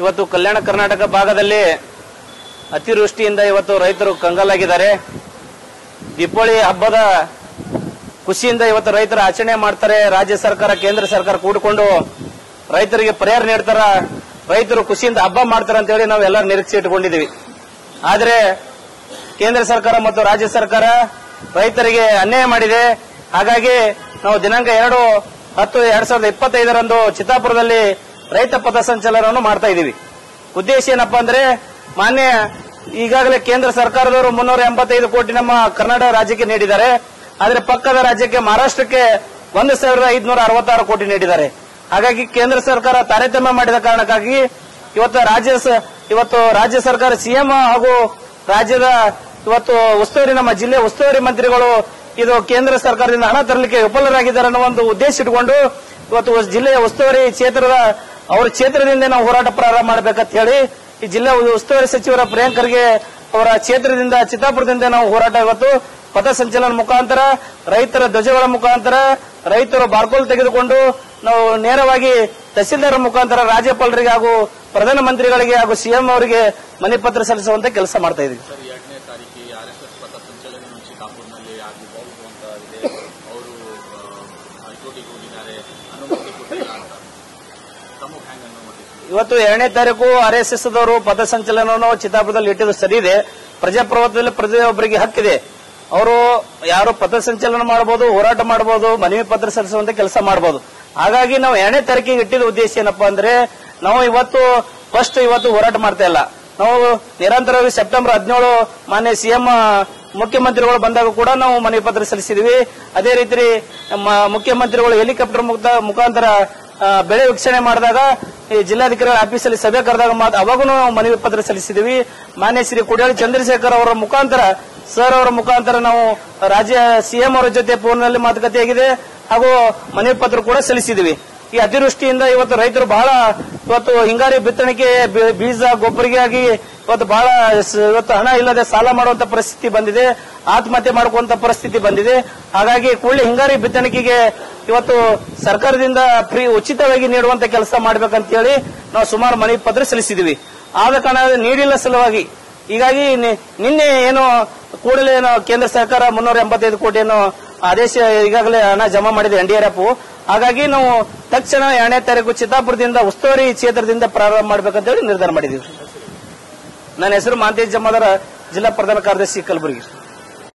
ಇವತ್ತು ಕಲ್ಯಾಣ ಕರ್ನಾಟಕ ಭಾಗದಲ್ಲಿ ಅತಿವೃಷ್ಟಿಯಿಂದ ಇವತ್ತು ರೈತರು ಕಂಗಾಲಾಗಿದ್ದಾರೆ. ದೀಪಾವಳಿ ಹಬ್ಬದ ಖುಷಿಯಿಂದ ಇವತ್ತು ರೈತರ ಆಚರಣೆ ಮಾಡ್ತಾರೆ. ರಾಜ್ಯ ಸರ್ಕಾರ ಕೇಂದ್ರ ಸರ್ಕಾರ ಕೂಡಿಕೊಂಡು ರೈತರಿಗೆ ಪರಿಹಾರ ನೀಡ್ತಾರ, ರೈತರು ಖುಷಿಯಿಂದ ಹಬ್ಬ ಮಾಡ್ತಾರ ಅಂತ ಹೇಳಿ ನಾವೆಲ್ಲ ನಿರೀಕ್ಷೆ ಇಟ್ಟುಕೊಂಡಿದ್ದೀವಿ. ಆದ್ರೆ ಕೇಂದ್ರ ಸರ್ಕಾರ ಮತ್ತು ರಾಜ್ಯ ಸರ್ಕಾರ ರೈತರಿಗೆ ಅನ್ಯಾಯ ಮಾಡಿದೆ. ಹಾಗಾಗಿ ನಾವು ದಿನಾಂಕ 2/10/2025 ಚಿತ್ತಾಪುರದಲ್ಲಿ ರೈತ ಪಥ ಸಂಚಲನವನ್ನು ಮಾಡ್ತಾ ಇದ್ದೀವಿ. ಉದ್ದೇಶ ಏನಪ್ಪಾ ಅಂದ್ರೆ, ಮಾನ್ಯ ಈಗಾಗಲೇ ಕೇಂದ್ರ ಸರ್ಕಾರದವರು 385 ಕೋಟಿ ನಮ್ಮ ಕರ್ನಾಟಕ ರಾಜ್ಯಕ್ಕೆ ನೀಡಿದ್ದಾರೆ. ಆದ್ರೆ ಪಕ್ಕದ ರಾಜ್ಯಕ್ಕೆ ಮಹಾರಾಷ್ಟ್ರಕ್ಕೆ 1566 ಕೋಟಿ ನೀಡಿದ್ದಾರೆ. ಹಾಗಾಗಿ ಕೇಂದ್ರ ಸರ್ಕಾರ ತಾರತಮ್ಯ ಮಾಡಿದ ಕಾರಣಕ್ಕಾಗಿ ಇವತ್ತು ರಾಜ್ಯ ಸರ್ಕಾರ ಸಿಎಂ ಹಾಗೂ ರಾಜ್ಯದ ಇವತ್ತು ಉಸ್ತುವಾರಿ ನಮ್ಮ ಜಿಲ್ಲೆ ಉಸ್ತುವಾರಿ ಮಂತ್ರಿಗಳು ಇದು ಕೇಂದ್ರ ಸರ್ಕಾರದಿಂದ ಹಣ ತರಲಿಕ್ಕೆ ವಿಫಲರಾಗಿದ್ದಾರೆ ಅನ್ನೋ ಒಂದು ಉದ್ದೇಶ ಇಟ್ಟುಕೊಂಡು ಇವತ್ತು ಜಿಲ್ಲೆಯ ಉಸ್ತುವಾರಿ ಅವರ ಕ್ಷೇತ್ರದಿಂದ ನಾವು ಹೋರಾಟ ಪ್ರಾರಂಭ ಮಾಡಬೇಕಂತ ಹೇಳಿ ಈ ಜಿಲ್ಲಾ ಉಸ್ತುವಾರಿ ಸಚಿವರ ಪ್ರಿಯಾಂಕ್ ಖರ್ಗೆ ಅವರ ಕ್ಷೇತ್ರದಿಂದ ಚಿತ್ತಾಪುರದಿಂದ ನಾವು ಹೋರಾಟ ಇವತ್ತು ಪಥ ಸಂಚಲನ ಮುಖಾಂತರ, ರೈತರ ಧ್ವಜಗಳ ಮುಖಾಂತರ, ರೈತರು ಬಾರ್ಕೋಲ್ ತೆಗೆದುಕೊಂಡು ನಾವು ನೇರವಾಗಿ ತಹಸೀಲ್ದಾರ್ ಮುಖಾಂತರ ರಾಜ್ಯಪಾಲರಿಗೆ ಹಾಗೂ ಪ್ರಧಾನಮಂತ್ರಿಗಳಿಗೆ ಹಾಗೂ ಸಿಎಂ ಅವರಿಗೆ ಮನವಿ ಪತ್ರ ಸಲ್ಲಿಸುವಂತ ಕೆಲಸ ಮಾಡ್ತಾ ಇದ್ದೀವಿ. ಇವತ್ತು 2ನೇ ತಾರೀಕು RSS ದವರು ಪಥ ಸಂಚಲನವನ್ನು ಚಿತ್ತಾಪುರದಲ್ಲಿ ಇಟ್ಟಿದ್ದು ಸರಿ ಇದೆ. ಪ್ರಜಾಪ್ರಭುತ್ವದಲ್ಲಿ ಪ್ರತಿಯೊಬ್ಬರಿಗೆ ಹಕ್ಕಿದೆ. ಅವರು ಯಾರು ಪಥ ಸಂಚಲನ ಮಾಡಬಹುದು, ಹೋರಾಟ ಮಾಡಬಹುದು, ಮನವಿ ಪತ್ರ ಸಲ್ಲಿಸುವಂತ ಕೆಲಸ ಮಾಡಬಹುದು. ಹಾಗಾಗಿ ನಾವು 2ನೇ ತಾರೀಕಿಗೆ ಇಟ್ಟಿದ್ದ ಉದ್ದೇಶ ಏನಪ್ಪಾ ಅಂದ್ರೆ, ನಾವು ಇವತ್ತು ಹೋರಾಟ ಮಾಡ್ತಾ ಇಲ್ಲ. ನಾವು ನಿರಂತರವಾಗಿ ಸೆಪ್ಟೆಂಬರ್ 17 ಮಾನ್ಯ ಸಿಎಂ ಮುಖ್ಯಮಂತ್ರಿಗಳು ಬಂದಾಗ ಕೂಡ ನಾವು ಮನವಿ ಪತ್ರ ಸಲ್ಲಿಸಿದ್ವಿ. ಅದೇ ರೀತಿ ಮುಖ್ಯಮಂತ್ರಿಗಳು ಹೆಲಿಕಾಪ್ಟರ್ ಮುಖಾಂತರ ಬೆಳೆ ವೀಕ್ಷಣೆ ಮಾಡಿದಾಗ ಈ ಜಿಲ್ಲಾಧಿಕಾರಿಗಳ ಆಫೀಸಲ್ಲಿ ಸಭೆ ಕರೆದಾಗ ಅವಾಗೂ ಮನವಿ ಪತ್ರ ಸಲ್ಲಿಸಿದ್ವಿ. ಮಾನ್ಯ ಶ್ರೀ ಕುಡಿಯಾಳಿ ಚಂದ್ರಶೇಖರ್ ಅವರ ಮುಖಾಂತರ ಸರ್ ಅವರ ಮುಖಾಂತರ ನಾವು ರಾಜ್ಯ ಸಿಎಂ ಅವರ ಜೊತೆ ಫೋನ್ನಲ್ಲಿ ಮಾತುಕತೆ ಆಗಿದೆ ಹಾಗೂ ಮನವಿ ಪತ್ರ ಕೂಡ ಸಲ್ಲಿಸಿದ್ವಿ. ಈ ಅತಿವೃಷ್ಟಿಯಿಂದ ಇವತ್ತು ರೈತರು ಬಹಳ ಹಿಂಗಾರಿ ಬಿತ್ತಣಿಕೆ ಬೀಜ ಗೊಬ್ಬರಿಗಾಗಿ ಇವತ್ತು ಹಣ ಇಲ್ಲದೆ ಸಾಲ ಮಾಡುವಂತ ಪರಿಸ್ಥಿತಿ ಬಂದಿದೆ, ಆತ್ಮಹತ್ಯೆ ಮಾಡುವಂತ ಪರಿಸ್ಥಿತಿ ಬಂದಿದೆ. ಹಾಗಾಗಿ ಕೂಡಲೇ ಹಿಂಗಾರಿ ಬಿತ್ತಣಿಕೆಗೆ ಇವತ್ತು ಸರ್ಕಾರದಿಂದ ಉಚಿತವಾಗಿ ನೀಡುವಂತ ಕೆಲಸ ಮಾಡಬೇಕಂತ ಹೇಳಿ ನಾವು ಸುಮಾರು ಮನವಿ ಪತ್ರ ಸಲ್ಲಿಸಿದ್ವಿ. ಆದ ಕಾರಣ ನೀಡಿಲ್ಲ ಸಲುವಾಗಿ ಹೀಗಾಗಿ ನಿನ್ನೆ ಏನು ಕೂಡಲೇ ಕೇಂದ್ರ ಸರ್ಕಾರ 385 ಕೋಟಿಯನ್ನು ಆದೇಶ ಈಗಾಗಲೇ ಹಣ ಜಮಾ ಮಾಡಿದೆ NDRF. ಹಾಗಾಗಿ ನಾವು ತಕ್ಷಣ 2ನೇ ತಾರೀಕು ಚಿತ್ತಾಪುರದಿಂದ ಉಸ್ತುವಾರಿ ಕ್ಷೇತ್ರದಿಂದ ಪ್ರಾರಂಭ ಮಾಡಬೇಕಂತ ಹೇಳಿ ನಿರ್ಧಾರ ಮಾಡಿದ್ದೀವಿ. ನನ್ನ ಹೆಸರು ಮಾಂತೇಶ್ ಜಮಾದಾರ, ಜಿಲ್ಲಾ ಪ್ರಧಾನ ಕಾರ್ಯದರ್ಶಿ, ಕಲಬುರಗಿ.